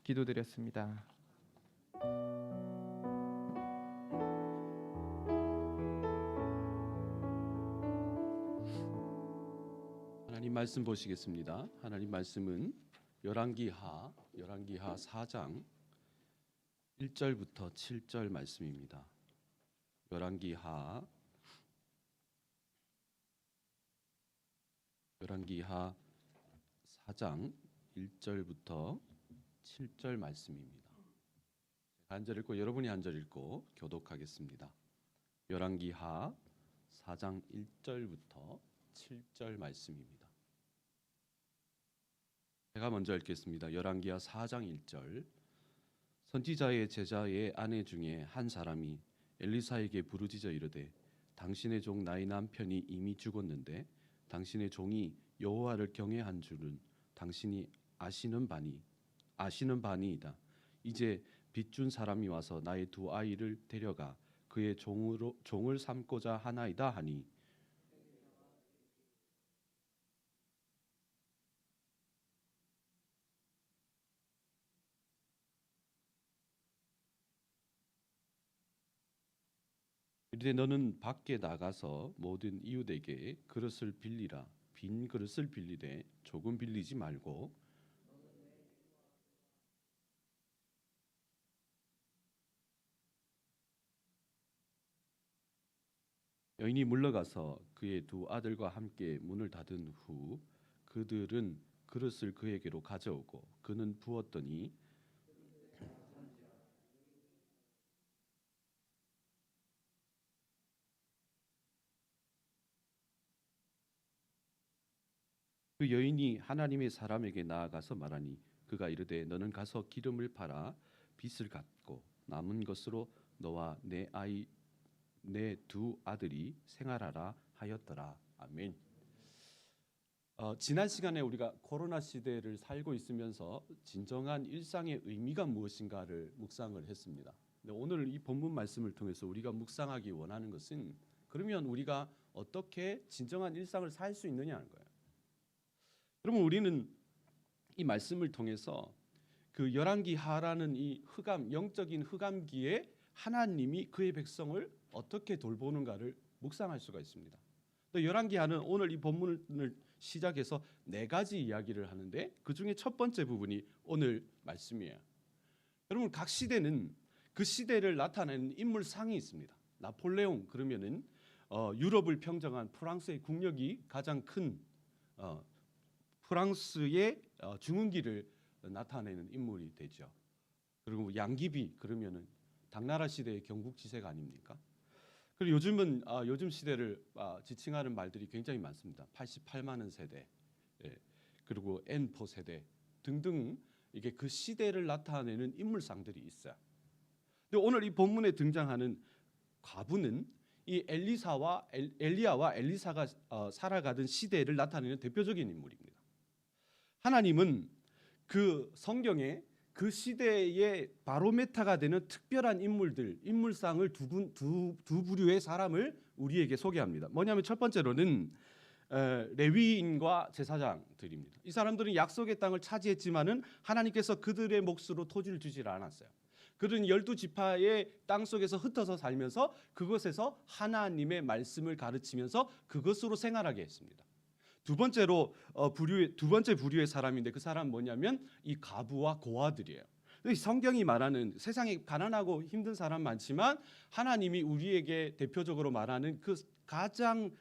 기도드렸습니다. 하나님 말씀 보시겠습니다. 하나님 말씀은 열왕기하 4장 1절부터 7절 말씀입니다. 열왕기하 4장 1절부터 7절 말씀입니다. 제가 한 절 읽고 여러분이 한 절 읽고 교독하겠습니다. 열왕기하 4장 1절부터 7절 말씀입니다. 제가 먼저 읽겠습니다. 열왕기하 4장 1절. 선지자의 제자의 아내 중에 한 사람이 엘리사에게 부르짖어 이르되 당신의 종 나의 남편이 이미 죽었는데 당신의 종이 여호와를 경외한 줄은 당신이 아시는 바니이다. 이제 빚준 사람이 와서 나의 두 아이를 데려가 그의 종을 삼고자 하나이다 하니 이르되 너는 밖에 나가서 모든 이웃에게 그릇을 빌리라. 빈 그릇을 빌리되 조금 빌리지 말고 여인이 물러가서 그의 두 아들과 함께 문을 닫은 후 그들은 그릇을 그에게로 가져오고 그는 부었더니 그 여인이 하나님의 사람에게 나아가서 말하니 그가 이르되 너는 가서 기름을 팔아 빚을 갚고 남은 것으로 너와 내 두 아들이 생활하라 하였더라. 아멘. 지난 시간에 우리가 코로나 시대를 살고 있으면서 진정한 일상의 의미가 무엇인가를 묵상을 했습니다. 근데 오늘 이 본문 말씀을 통해서 우리가 묵상하기 원하는 것은 그러면 우리가 어떻게 진정한 일상을 살 수 있느냐는 거예요. 여러분, 우리는 이 말씀을 통해서 그 열왕기하라는 이 영적인 흑암기에 하나님이 그의 백성을 어떻게 돌보는가를 묵상할 수가 있습니다. 또 열왕기하는 오늘 이 본문을 시작해서 네 가지 이야기를 하는데 그 중에 첫 번째 부분이 오늘 말씀이에요. 여러분, 각 시대는 그 시대를 나타내는 인물상이 있습니다. 나폴레옹 그러면은 유럽을 평정한 프랑스의 국력이 가장 큰 프랑스의 중흥기를 나타내는 인물이 되죠. 그리고 양귀비 그러면은 당나라 시대의 경국지세가 아닙니까? 그리고 요즘은 요즘 시대를 지칭하는 말들이 굉장히 많습니다. 88만 원 세대, 그리고 N포 세대 등등 이게 그 시대를 나타내는 인물상들이 있어요. 근데 오늘 이 본문에 등장하는 과부는 이 엘리야와 엘리사가 살아가던 시대를 나타내는 대표적인 인물입니다. 하나님은 그 성경에 그 시대의 바로메타가 되는 특별한 인물상을 두 부류의 사람을 우리에게 소개합니다. 뭐냐면 첫 번째로는 레위인과 제사장들입니다. 이 사람들은 약속의 땅을 차지했지만은 하나님께서 그들의 몫으로 토지를 주지 않았어요. 그들은 12지파의 땅 속에서 흩어서 살면서 그것에서 하나님의 말씀을 가르치면서 그것으로 생활하게 했습니다. 두 번째 부류의 사람인데 그 사람은 뭐냐면 이 과부와 고아들이에요. 성경이 말하는 세상에 가난하고 힘든 사람 많지만 하나님이 우리에게 대표적으로 말하는 그 가장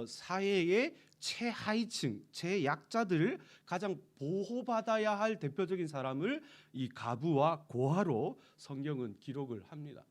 사회의 최하위층, 최약자들을 가장 보호받아야 할 대표적인 사람을 이 과부와 고아로 성경은 기록을 합니다.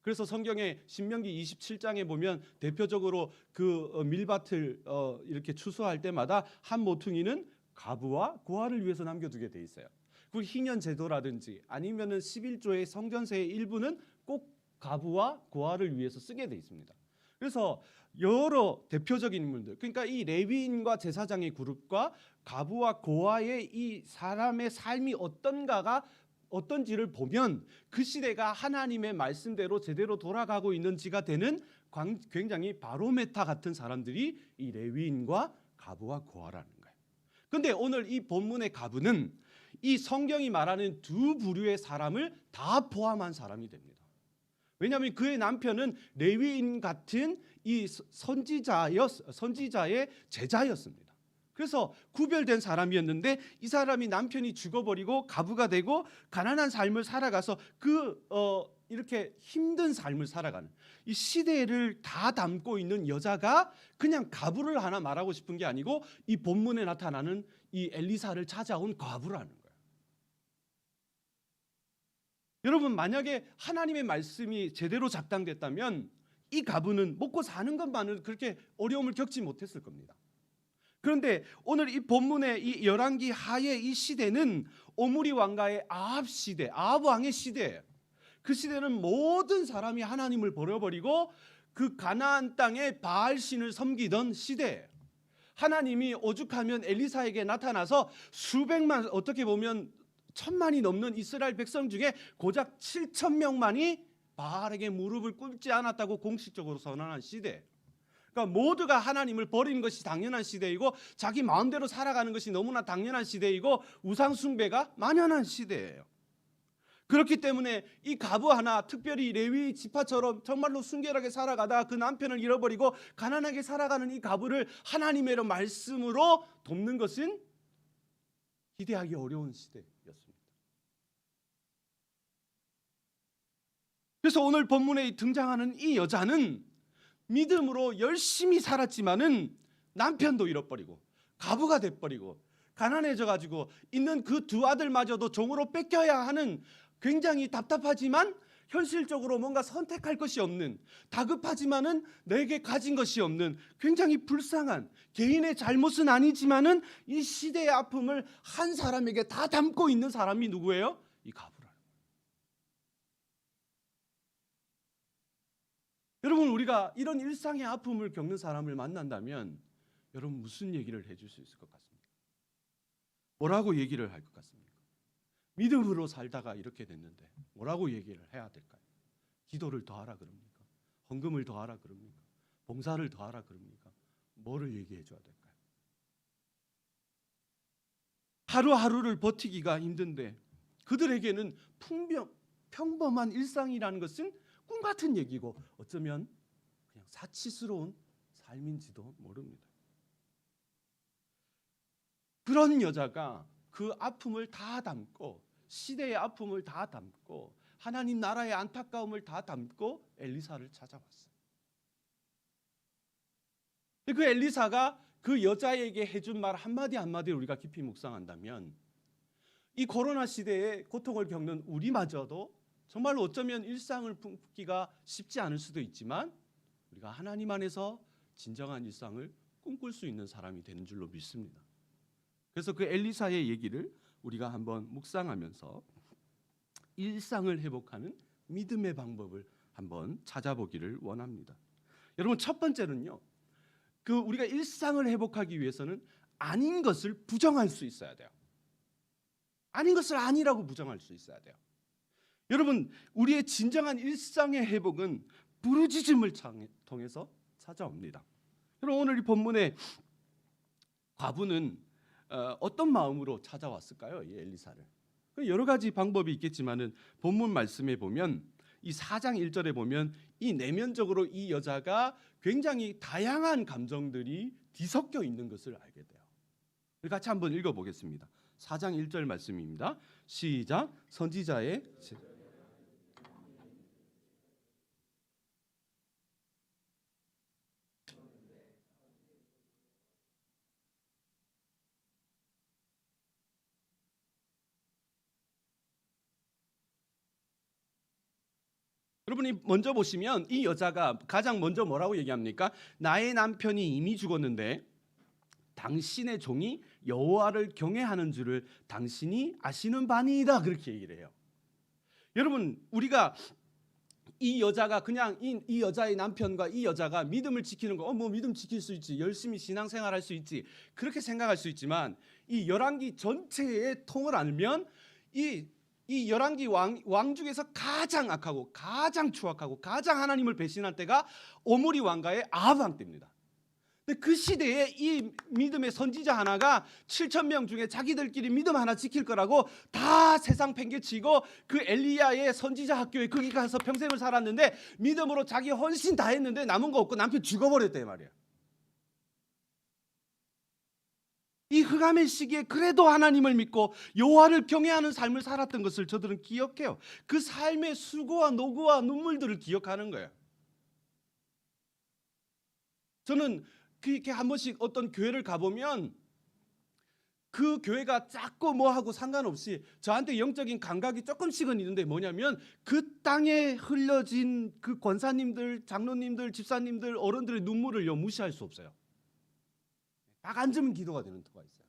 그래서 성경의 신명기 27장에 보면 대표적으로 그 밀밭을 이렇게 추수할 때마다 한 모퉁이는 과부와 고아를 위해서 남겨두게 돼 있어요. 그 희년 제도라든지 아니면은 11조의 성전세의 일부는 꼭 과부와 고아를 위해서 쓰게 돼 있습니다. 그래서 여러 대표적인 인물들, 그러니까 이 레위인과 제사장의 그룹과 과부와 고아의 이 사람의 삶이 어떤지를 보면 그 시대가 하나님의 말씀대로 제대로 돌아가고 있는지가 되는 굉장히 바로메타 같은 사람들이 이 레위인과 과부와 고아라는 거예요. 그런데 오늘 이 본문의 과부는 이 성경이 말하는 두 부류의 사람을 다 포함한 사람이 됩니다. 왜냐하면 그의 남편은 레위인 같은 이 선지자의 제자였습니다. 그래서 구별된 사람이었는데 이 사람이 남편이 죽어버리고 가부가 되고 가난한 삶을 살아가서 이렇게 힘든 삶을 살아가는 이 시대를 다 담고 있는 여자가 그냥 가부를 하나 말하고 싶은 게 아니고 이 본문에 나타나는 이 엘리사를 찾아온 과부라는 거예요. 여러분, 만약에 하나님의 말씀이 제대로 작당됐다면 이 가부는 먹고 사는 것만은 그렇게 어려움을 겪지 못했을 겁니다. 그런데 오늘 이 본문의 이 열왕기 하의 이 시대는 오므리 왕가의 아합 시대, 아합 왕의 시대예요. 그 시대는 모든 사람이 하나님을 버려버리고 그 가나안 땅에 바알 신을 섬기던 시대예요. 하나님이 오죽하면 엘리사에게 나타나서 수백만, 어떻게 보면 1000만이 넘는 이스라엘 백성 중에 고작 7,000명만이 바알에게 무릎을 꿇지 않았다고 공식적으로 선언한 시대. 그러니까 모두가 하나님을 버리는 것이 당연한 시대이고 자기 마음대로 살아가는 것이 너무나 당연한 시대이고 우상 숭배가 만연한 시대예요. 그렇기 때문에 이 가부 하나, 특별히 레위 지파처럼 정말로 순결하게 살아가다 그 남편을 잃어버리고 가난하게 살아가는 이 가부를 하나님의 말씀으로 돕는 것은 기대하기 어려운 시대였습니다. 그래서 오늘 본문에 등장하는 이 여자는 믿음으로 열심히 살았지만은 남편도 잃어버리고 가부가 돼버리고 가난해져가지고 있는 그 두 아들마저도 종으로 뺏겨야 하는 굉장히 답답하지만 현실적으로 뭔가 선택할 것이 없는, 다급하지만은 내게 가진 것이 없는 굉장히 불쌍한, 개인의 잘못은 아니지만은 이 시대의 아픔을 한 사람에게 다 담고 있는 사람이 누구예요? 이 가부라는 거예요. 여러분, 우리가 이런 일상의 아픔을 겪는 사람을 만난다면 여러분 무슨 얘기를 해줄 수 있을 것 같습니까? 뭐라고 얘기를 할 것 같습니까? 믿음으로 살다가 이렇게 됐는데 뭐라고 얘기를 해야 될까요? 기도를 더하라 그럽니까? 헌금을 더하라 그럽니까? 봉사를 더하라 그럽니까? 뭐를 얘기해 줘야 될까요? 하루하루를 버티기가 힘든데 그들에게는 평범한 일상이라는 것은 꿈 같은 얘기고 어쩌면 그냥 사치스러운 삶인지도 모릅니다. 그런 여자가 그 아픔을 다 담고 시대의 아픔을 다 담고 하나님 나라의 안타까움을 다 담고 엘리사를 찾아왔어요. 그 엘리사가 그 여자에게 해준 말 한마디 한마디를 우리가 깊이 묵상한다면 이 코로나 시대에 고통을 겪는 우리마저도 정말로 어쩌면 일상을 품기가 쉽지 않을 수도 있지만 우리가 하나님 안에서 진정한 일상을 꿈꿀 수 있는 사람이 되는 줄로 믿습니다. 그래서 그 엘리사의 얘기를 우리가 한번 묵상하면서 일상을 회복하는 믿음의 방법을 한번 찾아보기를 원합니다. 여러분, 첫 번째는요, 우리가 일상을 회복하기 위해서는 아닌 것을 부정할 수 있어야 돼요. 아닌 것을 아니라고 부정할 수 있어야 돼요. 여러분, 우리의 진정한 일상의 회복은 부르짖음을 통해서 찾아옵니다. 여러분, 오늘 이 본문의 과부는 어떤 마음으로 찾아왔을까요? 이 엘리사를. 여러 가지 방법이 있겠지만은 본문 말씀에 보면 이 4장 1절에 보면 이 내면적으로 이 여자가 굉장히 다양한 감정들이 뒤섞여 있는 것을 알게 돼요. 같이 한번 읽어보겠습니다. 4장 1절 말씀입니다. 시작. 선지자의 여러분이 먼저 보시면 이 여자가 가장 먼저 뭐라고 얘기합니까? 나의 남편이 이미 죽었는데 당신의 종이 여호와를 경외하는 줄을 당신이 아시는 바니이다, 그렇게 얘기를 해요. 여러분, 우리가 이 여자가 그냥 이 여자의 남편과 이 여자가 믿음을 지키는 거, 뭐 믿음 지킬 수 있지, 열심히 신앙생활할 수 있지, 그렇게 생각할 수 있지만 이 열왕기 전체의 통을 알면 이 열왕기 왕 중에서 가장 악하고 가장 추악하고 가장 하나님을 배신할 때가 오므리 왕가의 아합 왕 때입니다. 근데 그 시대에 이 믿음의 선지자 하나가 7천 명 중에 자기들끼리 믿음 하나 지킬 거라고 다 세상 팽개치고 그 엘리야의 선지자 학교에 거기 가서 평생을 살았는데 믿음으로 자기 헌신 다 했는데 남은 거 없고 남편 죽어버렸대 말이야. 이 흑암의 시기에 그래도 하나님을 믿고 여호와를 경외하는 삶을 살았던 것을 저들은 기억해요. 그 삶의 수고와 노고와 눈물들을 기억하는 거예요. 저는 그렇게 한 번씩 어떤 교회를 가보면 그 교회가 작고 뭐하고 상관없이 저한테 영적인 감각이 조금씩은 있는데 뭐냐면 그 땅에 흘려진 그 권사님들, 장로님들, 집사님들, 어른들의 눈물을요 무시할 수 없어요. 딱 앉으면 기도가 되는 터가 있어요.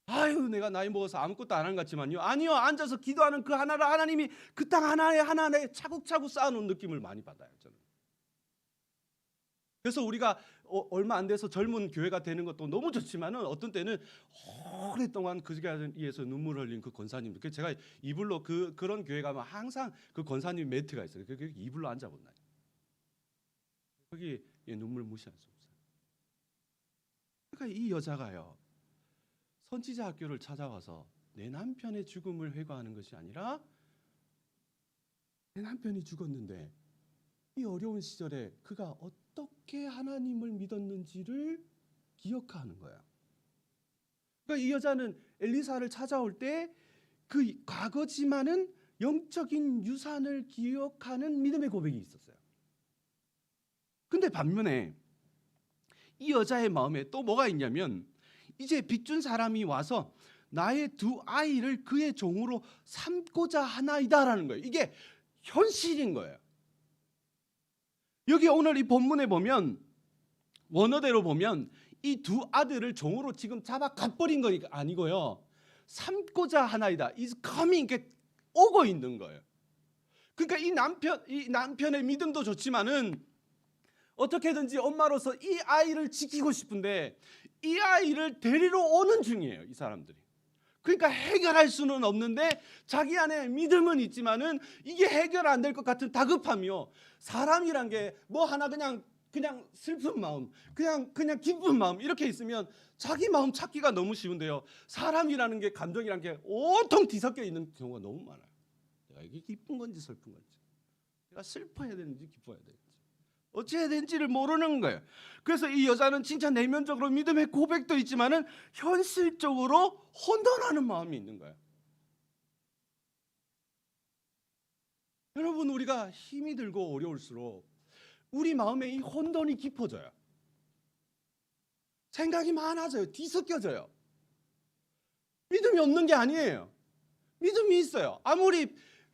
아유 내가 나이 먹어서 아무것도 안 한 것 같지만요. 아니요. 앉아서 기도하는 그 하나를 하나님이 그 땅 하나에 차곡차곡 쌓아놓은 느낌을 많이 받아요. 저는. 그래서 우리가 얼마 안 돼서 젊은 교회가 되는 것도 너무 좋지만은 어떤 때는 오랫동안 그 교회에 의해서 눈물 흘린 그 권사님들. 그래서 제가 이불로 그런 교회 가면 항상 그 권사님 매트가 있어요. 그 이불로 앉아본다. 거기 눈물 무시할 수 없어요. 그러니까 이 여자가요. 선지자 학교를 찾아와서 내 남편의 죽음을 회고하는 것이 아니라 내 남편이 죽었는데 이 어려운 시절에 그가 어떻게 하나님을 믿었는지를 기억하는 거야. 그러니까 이 여자는 엘리사를 찾아올 때 그 과거지만은 영적인 유산을 기억하는 믿음의 고백이 있었어요. 근데 반면에 이 여자의 마음에 또 뭐가 있냐면 이제 빚준 사람이 와서 나의 두 아이를 그의 종으로 삼고자 하나이다라는 거예요. 이게 현실인 거예요. 여기 오늘 이 본문에 보면 원어대로 보면 이 두 아들을 종으로 지금 잡아 갓버린 거 아니고요. 삼고자 하나이다. is coming, 이렇게 오고 있는 거예요. 그러니까 이 남편의 믿음도 좋지만은 어떻게든지 엄마로서 이 아이를 지키고 싶은데 이 아이를 데리러 오는 중이에요. 이 사람들이. 그러니까 해결할 수는 없는데 자기 안에 믿음은 있지만은 이게 해결 안 될 것 같은 다급함이요. 사람이란 게 뭐 하나 그냥 슬픈 마음, 그냥 기쁜 마음 이렇게 있으면 자기 마음 찾기가 너무 쉬운데요. 사람이라는 게 감정이란 게 온통 뒤섞여 있는 경우가 너무 많아요. 내가 이게 기쁜 건지 슬픈 건지, 내가 슬퍼해야 되는지 기뻐해야 되는지, 어찌해야 되는지를 모르는 거예요. 그래서 이 여자는 진짜 내면적으로 믿음의 고백도 있지만은 현실적으로 혼돈하는 마음이 있는 거예요. 여러분, 우리가 힘이 들고 어려울수록 우리 마음에 이 혼돈이 깊어져요. 생각이 많아져요. 뒤섞여져요. 믿음이 없는 게 아니에요. 믿음이 있어요. 아무리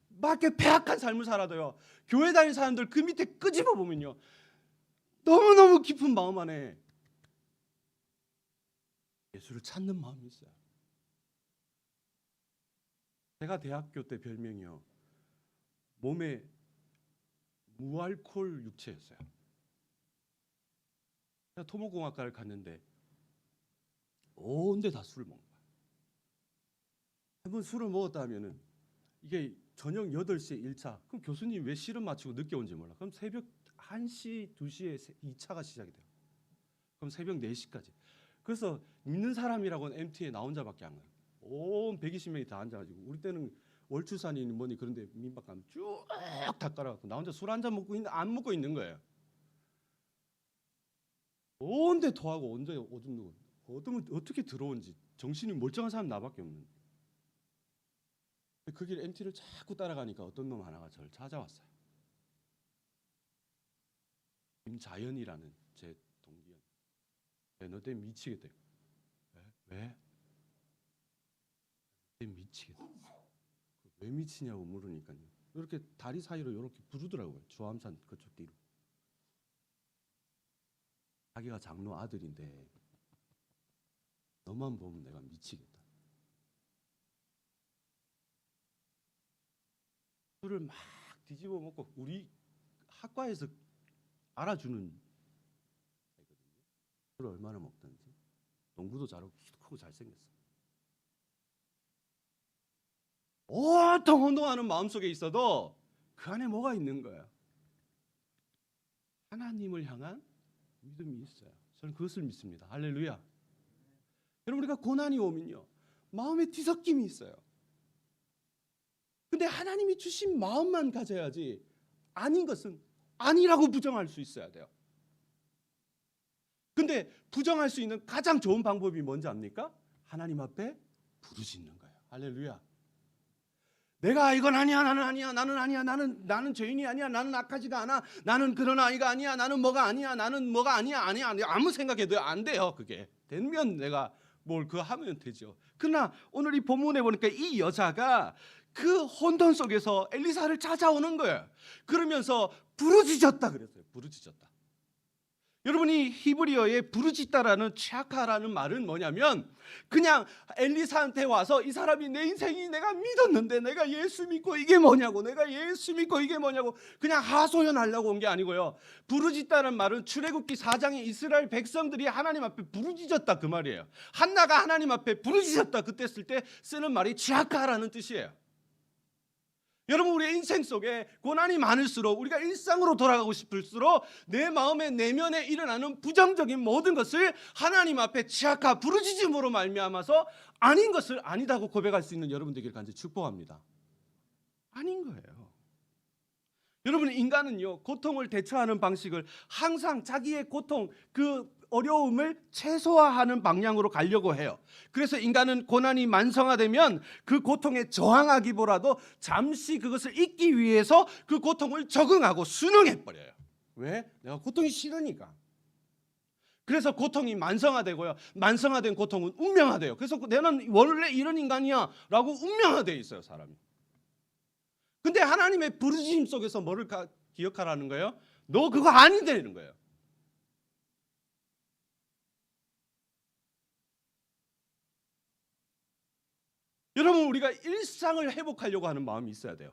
막 배악한 삶을 살아도요. 교회 다니는 사람들 그 밑에 끄집어 보면요. 너무너무 깊은 마음 안에 예수를 찾는 마음이 있어요. 제가 대학교 때 별명이요. 몸에 무알코올 육체였어요. 제가 토목공학과를 갔는데 온데 다 술을 먹는 거예요. 한번 술을 먹었다 하면은 이게 저녁 8시에 1차. 그럼 교수님 왜 실험 마치고 늦게 온지 몰라. 그럼 새벽 1시, 2시에 2차가 시작이 돼요. 그럼 새벽 4시까지. 그래서 믿는 사람이라고는 MT에 나 혼자밖에 안 가요. 온 120명이 다 앉아가지고 우리 때는 월추산이니 뭐니 그런데 민박 가면 쭉 다 깔아갖고 나 혼자 술 한 잔 먹고 안 먹고 있는 거예요. 온데 토하고 온데 오줌 누고 어떻게 들어온지 정신이 멀쩡한 사람 나밖에 없는. 그 길 MT를 자꾸 따라가니까 어떤 놈 하나가 저를 찾아왔어요. 김자연이라는 제 동기였는데 너 때문에 미치겠대. 왜? 미치겠다. 왜 미치냐고 물으니까요. 이렇게 다리 사이로 이렇게 부르더라고요. 주암산 그쪽 뒤로. 자기가 장로 아들인데 너만 보면 내가 미치겠다. 술을 막 뒤집어 먹고 우리 학과에서 알아주는 애거든요. 술을 얼마나 먹든지. 농구도 잘하고 키도 크고 잘생겼어. 온통 혼동하는 마음속에 있어도 그 안에 뭐가 있는 거야. 하나님을 향한 믿음이 있어요. 저는 그것을 믿습니다. 할렐루야. 여러분, 우리가 고난이 오면요, 마음에 뒤섞임이 있어요. 근데 하나님이 주신 마음만 가져야지 아닌 것은 아니라고 부정할 수 있어야 돼요. 근데 부정할 수 있는 가장 좋은 방법이 뭔지 압니까? 하나님 앞에 부르짖는 거예요. 할렐루야. 내가 이건 아니야, 나는 아니야, 나는 아니야, 나는 죄인이 아니야, 나는 악하지가 않아, 나는 그런 아이가 아니야, 나는 뭐가 아니야, 나는 뭐가 아니야, 아니야, 아무 생각해도 안 돼요. 그게 되면 내가 뭘 그거 하면 되죠. 그러나 오늘 이 본문에 보니까 이 여자가 그 혼돈 속에서 엘리사를 찾아오는 거예요. 그러면서 부르짖었다 그랬어요. 부르짖었다. 여러분이 히브리어의 부르짖다라는 치아카라는 말은 뭐냐면 그냥 엘리사한테 와서 이 사람이 내 인생이 내가 믿었는데 내가 예수 믿고 이게 뭐냐고, 내가 예수 믿고 이게 뭐냐고 그냥 하소연하려고 온 게 아니고요. 부르짖다는 말은 출애굽기 4장에 이스라엘 백성들이 하나님 앞에 부르짖었다 그 말이에요. 한나가 하나님 앞에 부르짖었다 그때 쓸 때 쓰는 말이 치아카라는 뜻이에요. 여러분, 우리의 인생 속에 고난이 많을수록 우리가 일상으로 돌아가고 싶을수록 내 마음의 내면에 일어나는 부정적인 모든 것을 하나님 앞에 치아카 부르짖음으로 말미암아서 아닌 것을 아니다고 고백할 수 있는 여러분 되기를 간절히 축복합니다. 아닌 거예요. 여러분, 인간은요, 고통을 대처하는 방식을 항상 자기의 고통, 그 어려움을 최소화하는 방향으로 가려고 해요. 그래서 인간은 고난이 만성화되면 그 고통에 저항하기보다도 잠시 그것을 잊기 위해서 그 고통을 적응하고 순응해버려요. 왜? 내가 고통이 싫으니까. 그래서 고통이 만성화되고요. 만성화된 고통은 운명화돼요. 그래서 나는 원래 이런 인간이야 라고 운명화되어 있어요, 사람이. 근데 하나님의 부르짖음 속에서 뭐를 기억하라는 거예요? 너 그거 아니다는 거예요. 여러분, 우리가 일상을 회복하려고 하는 마음이 있어야 돼요.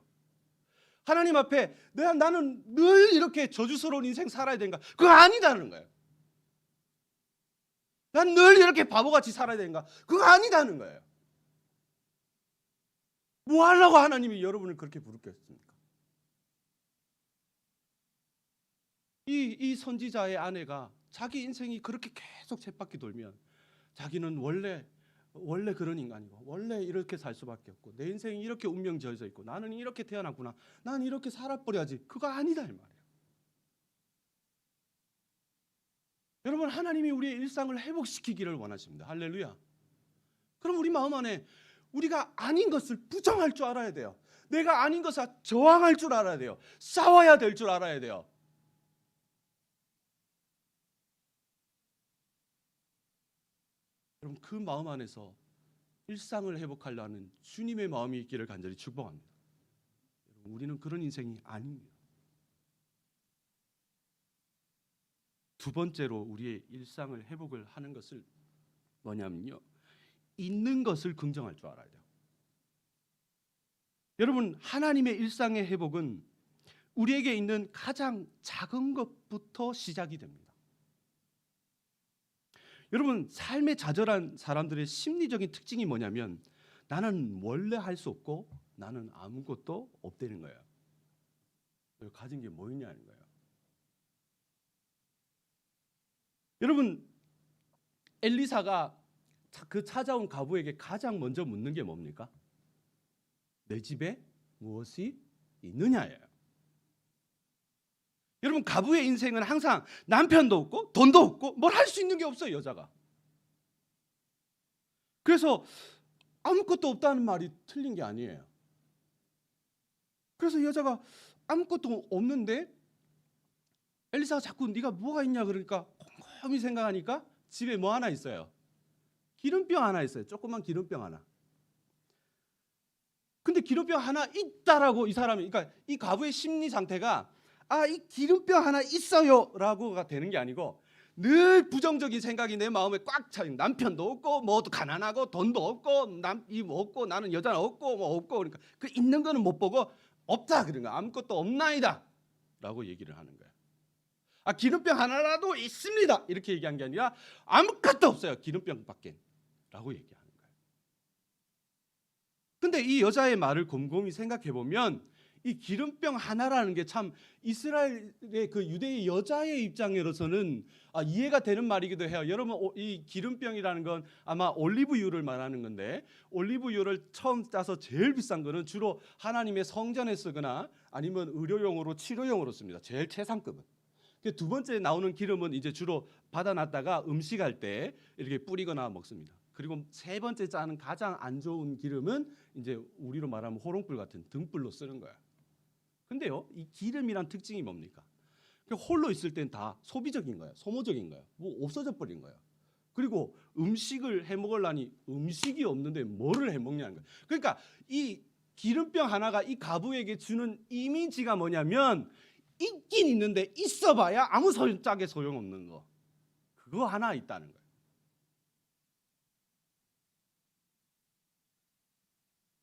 하나님 앞에 나는 늘 이렇게 저주스러운 인생 살아야 되는가? 그거 아니다는 거예요. 난 늘 이렇게 바보같이 살아야 되는가? 그거 아니다는 거예요. 뭐 하려고 하나님이 여러분을 그렇게 부르겠습니까? 이 선지자의 아내가 자기 인생이 그렇게 계속 쳇바퀴 돌면 자기는 원래 그런 인간이고 원래 이렇게 살 수밖에 없고 내 인생이 이렇게 운명 지어져 있고 나는 이렇게 태어났구나, 나는 이렇게 살아버려야지, 그거 아니다 이 말이에요. 여러분, 하나님이 우리의 일상을 회복시키기를 원하십니다. 할렐루야. 그럼 우리 마음 안에 우리가 아닌 것을 부정할 줄 알아야 돼요. 내가 아닌 것을 저항할 줄 알아야 돼요. 싸워야 될 줄 알아야 돼요. 여러분, 그 마음 안에서 일상을 회복하려는 주님의 마음이 있기를 간절히 축복합니다. 우리는 그런 인생이 아닙니다. 두 번째로 우리의 일상을 회복을 하는 것을 뭐냐면요, 있는 것을 긍정할 줄 알아야 돼요. 여러분, 하나님의 일상의 회복은 우리에게 있는 가장 작은 것부터 시작이 됩니다. 여러분, 삶에 좌절한 사람들의 심리적인 특징이 뭐냐면 나는 원래 할 수 없고 나는 아무것도 없다는 거예요. 가진 게 뭐 있냐는 거예요. 여러분, 엘리사가 그 찾아온 과부에게 가장 먼저 묻는 게 뭡니까? 내 집에 무엇이 있느냐예요. 여러분, 과부의 인생은 항상 남편도 없고 돈도 없고 뭘 할 수 있는 게 없어요, 여자가. 그래서 아무것도 없다는 말이 틀린 게 아니에요. 그래서 여자가 아무것도 없는데 엘리사가 자꾸 네가 뭐가 있냐 그러니까 곰곰이 생각하니까 집에 뭐 하나 있어요. 기름병 하나 있어요. 조그만 기름병 하나. 근데 기름병 하나 있다라고 이 사람이, 그러니까 이 과부의 심리 상태가 이 기름병 하나 있어요라고가 되는 게 아니고 늘 부정적인 생각이 내 마음에 꽉 차요. 남편도 없고 뭐도 가난하고 돈도 없고 뭐 없고 나는 여자는 없고 뭐 없고, 그러니까 그 있는 거는 못 보고 없다 그런 거야. 아무것도 없나이다라고 얘기를 하는 거야. 기름병 하나라도 있습니다 이렇게 얘기한 게 아니라 아무것도 없어요, 기름병밖에라고 얘기하는 거예요. 근데 이 여자의 말을 곰곰이 생각해 보면 이 기름병 하나라는 게 참 이스라엘의 그 유대의 여자의 입장으로서는 이해가 되는 말이기도 해요. 여러분, 이 기름병이라는 건 아마 올리브유를 말하는 건데, 올리브유를 처음 따서 제일 비싼 거는 주로 하나님의 성전에 쓰거나 아니면 의료용으로 치료용으로 씁니다. 제일 최상급은. 두 번째 나오는 기름은 이제 주로 받아놨다가 음식할 때 이렇게 뿌리거나 먹습니다. 그리고 세 번째 짜는 가장 안 좋은 기름은 이제 우리로 말하면 호롱불 같은 등불로 쓰는 거야. 근데요, 이 기름이란 특징이 뭡니까? 홀로 있을 땐 다 소비적인 거야, 소모적인 거야, 뭐 없어져 버린 거야. 그리고 음식을 해 먹으려니 음식이 없는데 뭐를 해 먹냐는 거야. 그러니까 이 기름병 하나가 이 가부에게 주는 이미지가 뭐냐면, 있긴 있는데 있어봐야 아무 짝에 소용없는 거, 그거 하나 있다는 거예요.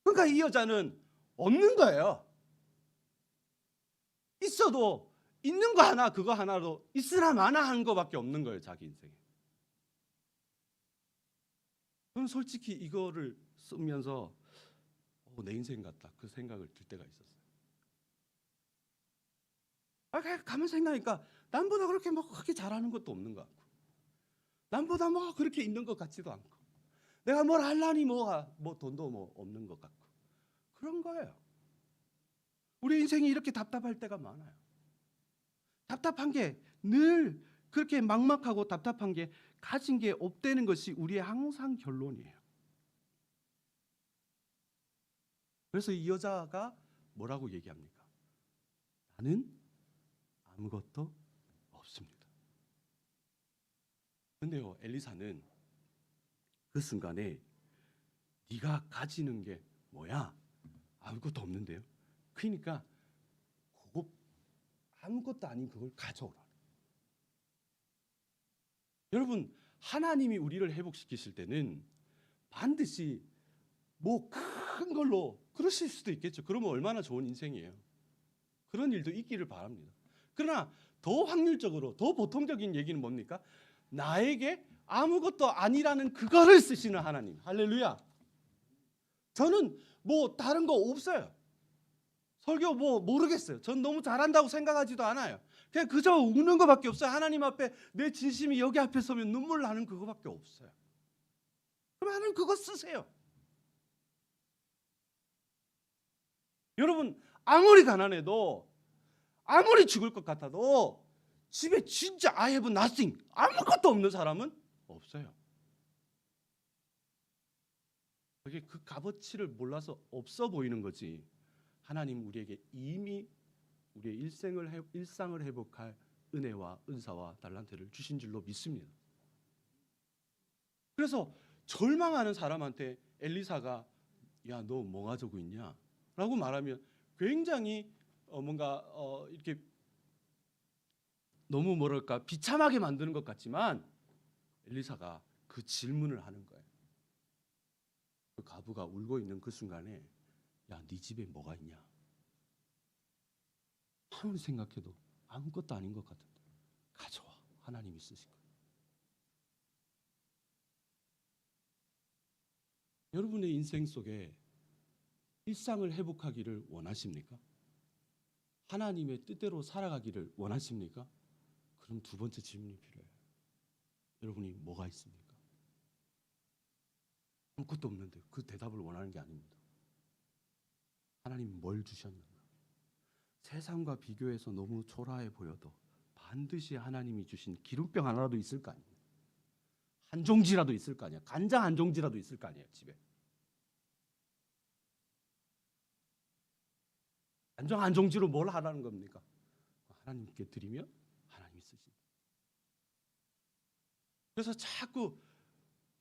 그러니까 이 여자는 없는 거예요. 있어도 있는 거 하나, 그거 하나로 있으나 마나 하는 거밖에 없는 거예요, 자기 인생에. 저는 솔직히 이거를 쓰면서 내 인생 같다, 그 생각을 들 때가 있었어요. 가만 생각하니까 남보다 그렇게 뭐 크게 잘하는 것도 없는 것 같고, 남보다 뭐 그렇게 있는 것 같지도 않고, 내가 뭘 하려니 뭐 돈도 뭐 없는 것 같고, 그런 거예요. 우리 인생이 이렇게 답답할 때가 많아요. 답답한 게 늘 그렇게 막막하고 답답한 게 가진 게 없다는 것이 우리의 항상 결론이에요. 그래서 이 여자가 뭐라고 얘기합니까? 나는 아무것도 없습니다. 근데요, 엘리사는 그 순간에 네가 가지는 게 뭐야? 아무것도 없는데요. 그러니까 그거 아무것도 아닌 그걸 가져오라. 여러분, 하나님이 우리를 회복시키실 때는 반드시 뭐 큰 걸로 그러실 수도 있겠죠. 그러면 얼마나 좋은 인생이에요. 그런 일도 있기를 바랍니다. 그러나 더 확률적으로, 더 보통적인 얘기는 뭡니까? 나에게 아무것도 아니라는 그거를 쓰시는 하나님. 할렐루야. 저는 뭐 다른 거 없어요. 설교 뭐 모르겠어요. 전 너무 잘한다고 생각하지도 않아요. 그냥 그저 우는 것밖에 없어요. 하나님 앞에 내 진심이 여기 앞에 서면 눈물 나는 그거밖에 없어요. 그럼 하나님 그거 쓰세요. 여러분, 아무리 가난해도, 아무리 죽을 것 같아도 집에 진짜 I have nothing, 아무것도 없는 사람은 없어요. 그게 그 값어치를 몰라서 없어 보이는 거지. 하나님 우리에게 이미 우리의 일상을 회복할 은혜와 은사와 달란트를 주신 줄로 믿습니다. 그래서 절망하는 사람한테 엘리사가 야, 너 뭐 가지고 있냐? 라고 말하면 굉장히 뭔가 이렇게 너무 뭐랄까 비참하게 만드는 것 같지만, 엘리사가 그 질문을 하는 거예요. 그 가부가 울고 있는 그 순간에 야, 네 집에 뭐가 있냐? 아무리 생각해도 아무것도 아닌 것 같은데 가져와. 하나님이 쓰신 거예요. 여러분의 인생 속에 일상을 회복하기를 원하십니까? 하나님의 뜻대로 살아가기를 원하십니까? 그럼 두 번째 질문이 필요해요. 여러분이 뭐가 있습니까? 아무것도 없는데 그 대답을 원하는 게 아닙니다. 하나님이 뭘 주셨는가? 세상과 비교해서 너무 초라해 보여도 반드시 하나님이 주신 기름병 하나라도 있을 거 아니에요. 한 종지라도 있을 거 아니에요. 간장 한 종지라도 있을 거 아니에요, 집에. 간장 한 종지로 뭘 하라는 겁니까? 하나님께 드리면 하나님이 쓰신다. 그래서 자꾸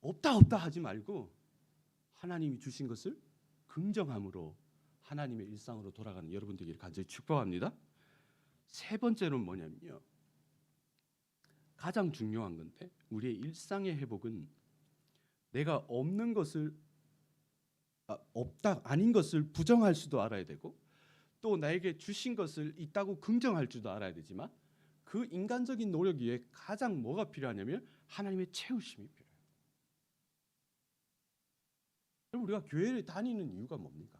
없다 하지 말고 하나님이 주신 것을 긍정함으로 하나님의 일상으로 돌아가는 여러분 되기를 간절히 축복합니다. 세 번째는 뭐냐면요, 가장 중요한 건데, 우리의 일상의 회복은 내가 없는 것을 없다 아닌 것을 부정할 수도 알아야 되고, 또 나에게 주신 것을 있다고 긍정할 줄도 알아야 되지만, 그 인간적인 노력 위에 가장 뭐가 필요하냐면 하나님의 채우심이 필요해요. 그럼 우리가 교회를 다니는 이유가 뭡니까?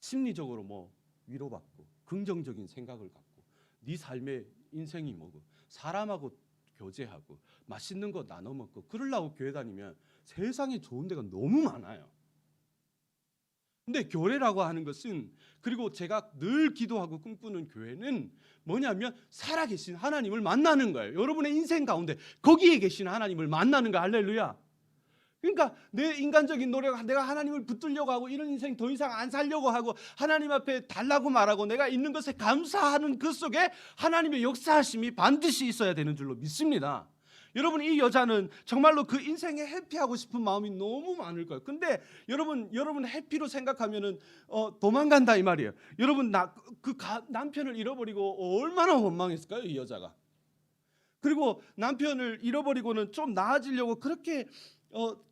심리적으로 뭐 위로받고 긍정적인 생각을 갖고 네 삶의 인생이 뭐고 사람하고 교제하고 맛있는 거 나눠 먹고 그러려고 교회 다니면 세상에 좋은 데가 너무 많아요. 근데 교회라고 하는 것은, 그리고 제가 늘 기도하고 꿈꾸는 교회는 뭐냐면 살아계신 하나님을 만나는 거예요. 여러분의 인생 가운데 거기에 계신 하나님을 만나는 거예요. 할렐루야. 그러니까 내 인간적인 노력, 내가 하나님을 붙들려고 하고 이런 인생 더 이상 안 살려고 하고 하나님 앞에 달라고 말하고 내가 있는 것에 감사하는 그 속에 하나님의 역사하심이 반드시 있어야 되는 줄로 믿습니다. 여러분, 이 여자는 정말로 그 인생에 해피하고 싶은 마음이 너무 많을 거예요. 근데 여러분 해피로 생각하면은 도망간다 이 말이에요. 여러분 남편을 잃어버리고 얼마나 원망했을까요, 이 여자가. 그리고 남편을 잃어버리고는 좀 나아지려고 그렇게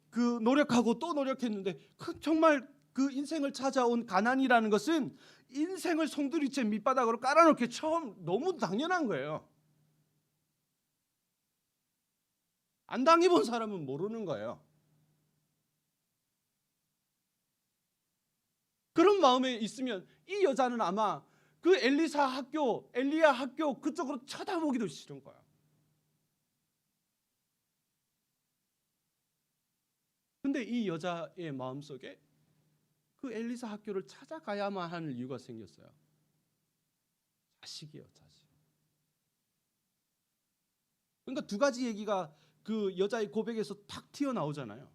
그 노력하고 또 노력했는데 정말 그 인생을 찾아온 가난이라는 것은 인생을 송두리째 밑바닥으로 깔아놓기 처음 너무 당연한 거예요. 안 당해본 사람은 모르는 거예요. 그런 마음에 있으면 이 여자는 아마 그 엘리야 학교 그쪽으로 쳐다보기도 싫은 거야. 근데 이 여자의 마음속에 그 엘리사 학교를 찾아가야만 하는 이유가 생겼어요. 자식이에요, 자식. 그러니까 두 가지 얘기가 그 여자의 고백에서 탁 튀어나오잖아요.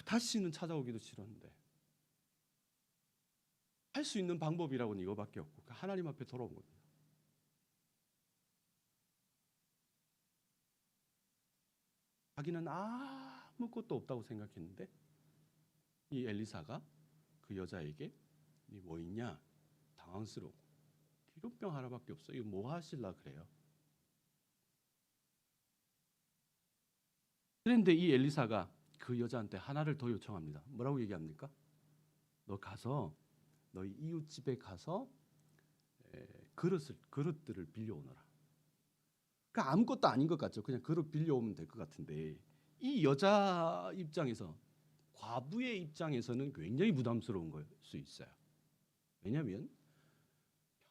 다시는 찾아오기도 싫었는데 할 수 있는 방법이라고는 이거밖에 없고 하나님 앞에 돌아온 겁니다. 자기는 아무것도 없다고 생각했는데 이 엘리사가 그 여자에게 니 뭐 있냐? 당황스러워. 기름병 하나밖에 없어. 이거 뭐 하실라 그래요? 그런데 이 엘리사가 그 여자한테 하나를 더 요청합니다. 뭐라고 얘기합니까? 너 가서 너희 이웃집에 가서 그릇들을 빌려오너라. 그러니까 아무것도 아닌 것 같죠. 그냥 그릇 빌려오면 될 것 같은데 이 여자 입장에서, 과부의 입장에서는 굉장히 부담스러운 걸 수 있어요. 왜냐하면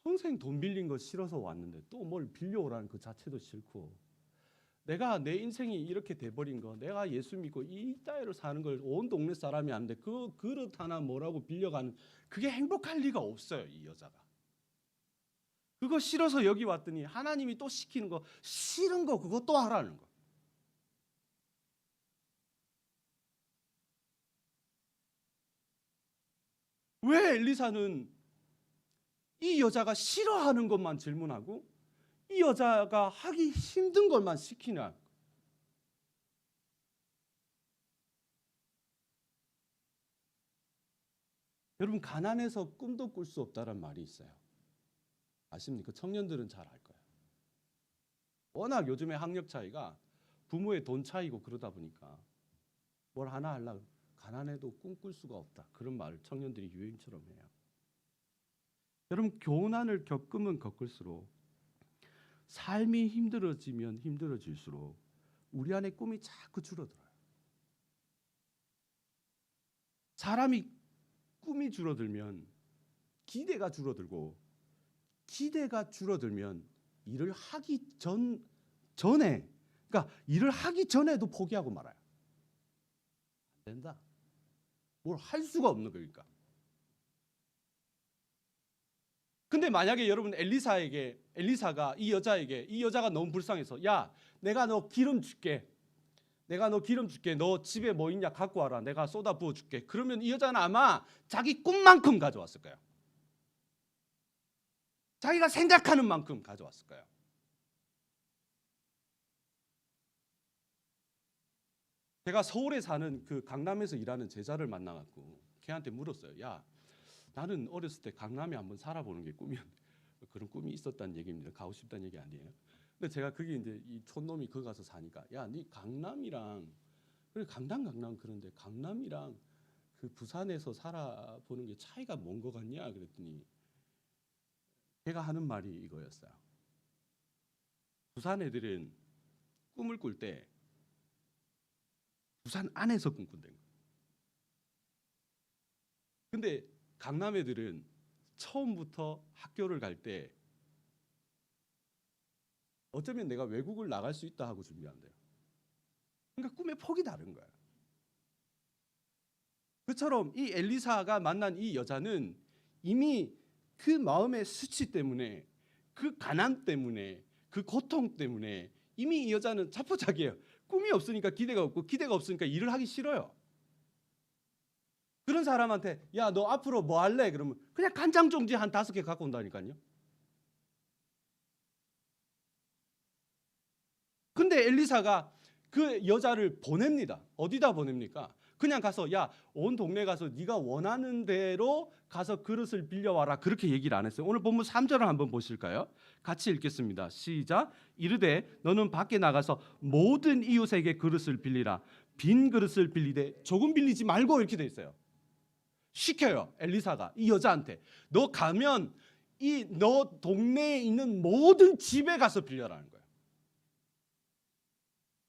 평생 돈 빌린 거 싫어서 왔는데 또 뭘 빌려오라는 그 자체도 싫고, 내가 내 인생이 이렇게 돼버린 거, 내가 예수 믿고 이 따위로 사는 걸 온 동네 사람이 아는데 그 그릇 하나 뭐라고 빌려가는, 그게 행복할 리가 없어요. 이 여자가 그거 싫어서 여기 왔더니 하나님이 또 시키는 거, 싫은 거 그거 또 하라는 거. 왜 엘리사는 이 여자가 싫어하는 것만 질문하고 이 여자가 하기 힘든 것만 시키냐? 여러분, 가난해서 꿈도 꿀 수 없다는 말이 있어요. 아십니까? 청년들은 잘 알 거예요. 워낙 요즘에 학력 차이가 부모의 돈 차이고 그러다 보니까 뭘 하나 하려고 가난해도 꿈꿀 수가 없다. 그런 말을 청년들이 유행처럼 해요. 여러분, 교난을 겪으면 겪을수록, 삶이 힘들어지면 힘들어질수록 우리 안에 꿈이 자꾸 줄어들어요. 사람이 꿈이 줄어들면 기대가 줄어들고, 기대가 줄어들면 일을 하기 전에, 그러니까 일을 하기 전에도 포기하고 말아요. 안 된다. 뭘 할 수가 없는 거니까. 근데 만약에 여러분 엘리사가 이 여자가 너무 불쌍해서, 야, 내가 너 기름 줄게. 너 집에 뭐 있냐 갖고 와라. 내가 쏟아 부어 줄게. 그러면 이 여자는 아마 자기 꿈만큼 가져왔을 거예요. 자기가 생각하는 만큼 가져왔을 거예요. 제가 서울에 사는 그 강남에서 일하는 제자를 만나갖고 걔한테 물었어요. 야, 나는 어렸을 때 강남에 한번 살아보는 게 꿈이었는데, 그런 꿈이 있었다는 얘기입니다. 가고 싶다는 얘기 아니에요. 근데 제가 그게 이제 이 촌놈이 거기 가서 사니까, 야, 네 강남이랑, 그래 강남 그런데 강남이랑 그 부산에서 살아보는 게 차이가 뭔 거 같냐 그랬더니 걔가 하는 말이 이거였어요. 부산 애들은 꿈을 꿀 때 부산 안에서 꿈꾼다는 거예요. 근데 강남 애들은 처음부터 학교를 갈 때 어쩌면 내가 외국을 나갈 수 있다 하고 준비한대요. 그러니까 꿈의 폭이 다른 거야. 그처럼 이 엘리사가 만난 이 여자는 이미 그 마음의 수치 때문에, 그 가난 때문에, 그 고통 때문에 이미 이 여자는 자포자기해요. 꿈이 없으니까 기대가 없고, 기대가 없으니까 일을 하기 싫어요. 그런 사람한테 야, 너 앞으로 뭐 할래? 그러면 그냥 간장 종지 한 5개 갖고 온다니까요. 근데 엘리사가 그 여자를 보냅니다. 어디다 보냅니까? 그냥 가서 야, 온 동네 가서 네가 원하는 대로 가서 그릇을 빌려와라, 그렇게 얘기를 안 했어요. 오늘 본문 3절을 한번 보실까요? 같이 읽겠습니다. 시작. 이르되 너는 밖에 나가서 모든 이웃에게 그릇을 빌리라. 빈 그릇을 빌리되 조금 빌리지 말고, 이렇게 돼 있어요. 시켜요. 엘리사가 이 여자한테 너 가면 이 너 동네에 있는 모든 집에 가서 빌려라는 거예요.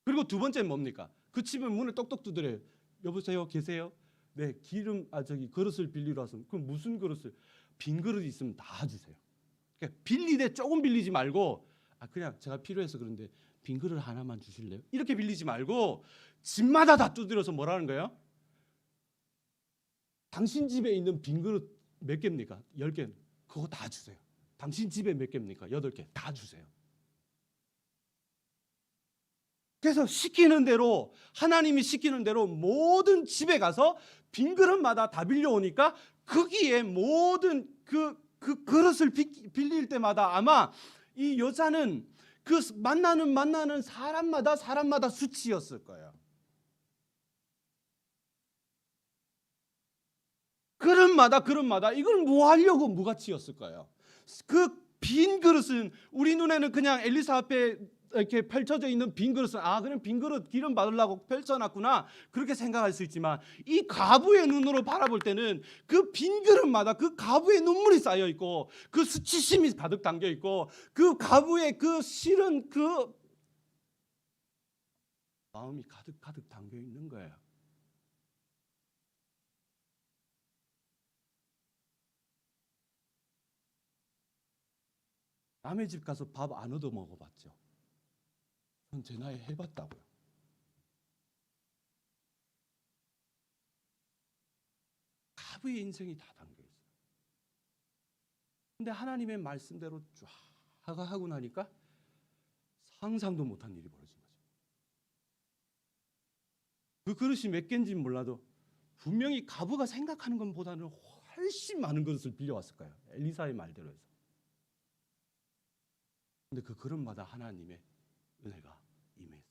그리고 두 번째는 뭡니까? 그 집은 문을 똑똑 두드려요. 여보세요, 계세요? 네, 그릇을 빌리러 와서. 그럼 무슨 그릇을? 빈 그릇 있으면 다 주세요. 그러니까 빌리되 조금 빌리지 말고, 그냥 제가 필요해서 그런데 빈 그릇 하나만 주실래요? 이렇게 빌리지 말고 집마다 다 두드려서 뭐라는 거예요? 당신 집에 있는 빈 그릇 몇 개입니까? 10개. 그거 다 주세요. 당신 집에 몇 개입니까? 8개. 다 주세요. 그래서 시키는 대로, 하나님이 시키는 대로 모든 집에 가서 빈 그릇마다 다 빌려오니까 거기에 모든 그 그릇을 빌릴 때마다 아마 이 여자는 그 만나는 사람마다 수치였을 거예요. 그릇마다 이걸 뭐 하려고 무가치였을 거예요. 그 빈 그릇은 우리 눈에는 그냥 엘리사 앞에 이렇게 펼쳐져 있는 빈 그릇은 그냥 빈 그릇 기름 받으려고 펼쳐놨구나, 그렇게 생각할 수 있지만 이 과부의 눈으로 바라볼 때는 그 빈 그릇마다 그 과부의 눈물이 쌓여 있고, 그 수치심이 가득 담겨 있고, 그 과부의 그 싫은 그 마음이 가득 담겨 있는 거예요. 남의 집 가서 밥 안 얻어 먹어봤죠? 전 제 나이에 해봤다고요. 과부의 인생이 다 담겨 있어요. 근데 하나님의 말씀대로 쫙 하고 나니까 상상도 못한 일이 벌어진 거죠. 그 그릇이 몇 개인지는 몰라도 분명히 과부가 생각하는 것보다는 훨씬 많은 그릇을 빌려왔을 거예요. 엘리사의 말대로 해서. 근데 그 그릇마다 하나님의 은혜가 임했어요.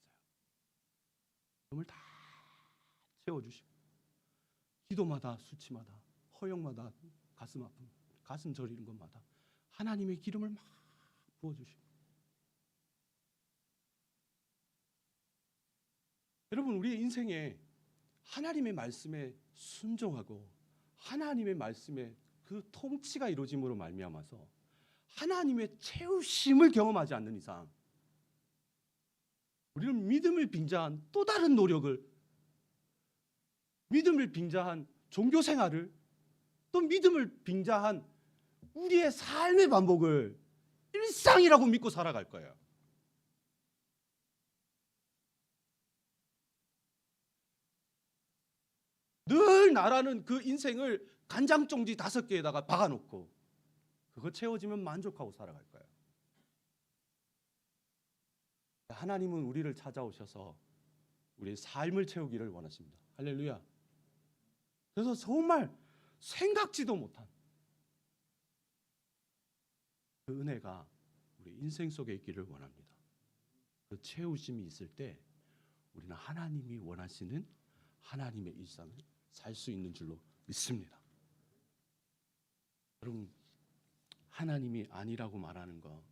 몸을 다 채워주시고, 기도마다, 수치마다, 허영마다, 가슴 아픔, 가슴 저리는 것마다 하나님의 기름을 막 부어주시고. 여러분, 우리의 인생에 하나님의 말씀에 순종하고 하나님의 말씀에 그 통치가 이루어짐으로 말미암아서 하나님의 채우심을 경험하지 않는 이상 우리는 믿음을 빙자한 또 다른 노력을, 믿음을 빙자한 종교 생활을, 또 믿음을 빙자한 우리의 삶의 반복을 일상이라고 믿고 살아갈 거예요. 늘 나라는 그 인생을 간장종지 5개에다가 박아놓고 그거 채워지면 만족하고 살아갈 거예요. 하나님은 우리를 찾아오셔서 우리의 삶을 채우기를 원하십니다. 할렐루야. 그래서 정말 생각지도 못한 그 은혜가 우리 인생 속에 있기를 원합니다. 그 채우심이 있을 때 우리는 하나님이 원하시는 하나님의 일상을 살 수 있는 줄로 믿습니다. 여러분, 하나님이 아니라고 말하는 거,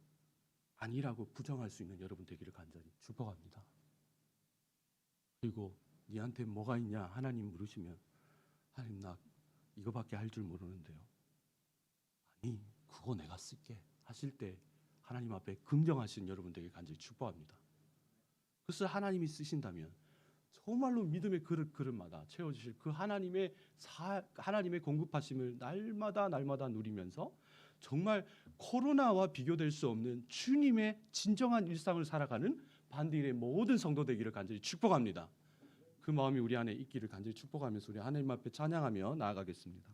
아니라고 부정할 수 있는 여러분 되기를 간절히 축복합니다. 그리고 니한테 뭐가 있냐 하나님 물으시면, 하나님 나 이거밖에 할 줄 모르는데요. 아니, 그거 내가 쓸게 하실 때 하나님 앞에 긍정하시는 여러분 되기를 간절히 축복합니다. 그래서 하나님이 쓰신다면 정말로 믿음의 그릇마다 채워주실 그 하나님의 공급하심을 날마다 누리면서 정말 코로나와 비교될 수 없는 주님의 진정한 일상을 살아가는 반디일의 모든 성도 되기를 간절히 축복합니다. 그 마음이 우리 안에 있기를 간절히 축복하면서 우리 하나님 앞에 찬양하며 나아가겠습니다.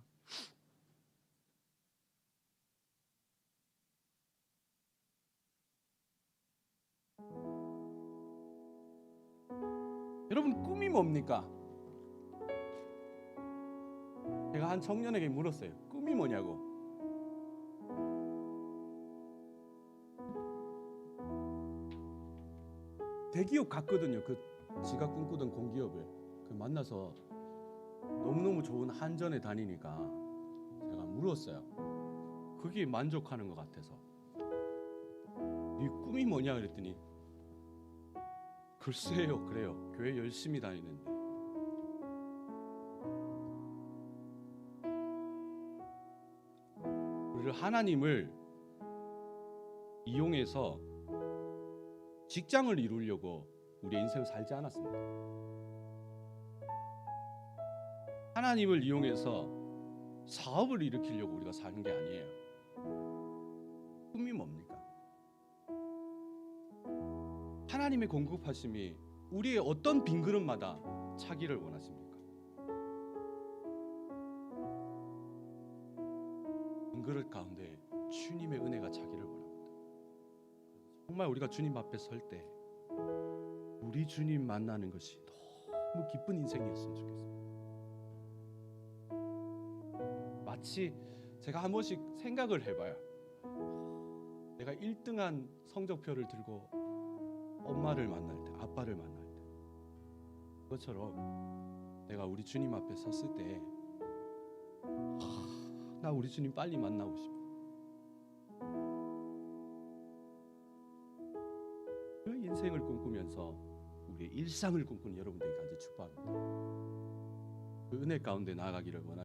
여러분, 꿈이 뭡니까? 제가 한 청년에게 물었어요. 꿈이 뭐냐고. 대기업 갔거든요. 그 지가 꿈꾸던 공기업에 만나서 너무너무 좋은 한전에 다니니까 제가 물었어요. 그게 만족하는 것 같아서. 네 꿈이 뭐냐 그랬더니 글쎄요, 그래요. 교회 열심히 다니는데. 우리를 하나님을 이용해서 직장을 이루려고 우리의 인생을 살지 않았습니다. 하나님을 이용해서 사업을 일으키려고 우리가 사는 게 아니에요. 꿈이 뭡니까? 하나님의 공급하심이 우리의 어떤 빈 그릇마다 차기를 원하십니까? 빈 그릇 가운데 주님의 은혜가 차기를 원합니다. 정말 우리가 주님 앞에 설 때 우리 주님 만나는 것이 너무 기쁜 인생이었으면 좋겠습니다. 마치 제가 한 번씩 생각을 해봐요. 내가 1등한 성적표를 들고 엄마를 만날 때, 아빠를 만날 때, 그것처럼 내가 우리 주님 앞에 섰을 때, 나 우리 주님 빨리 만나고 싶어. 그 인생을 꿈꾸면서 우리의 일상을 꿈꾸는 여러분들에게 간절히 축복합니다. 그 은혜 가운데 나아가기를 원합니다.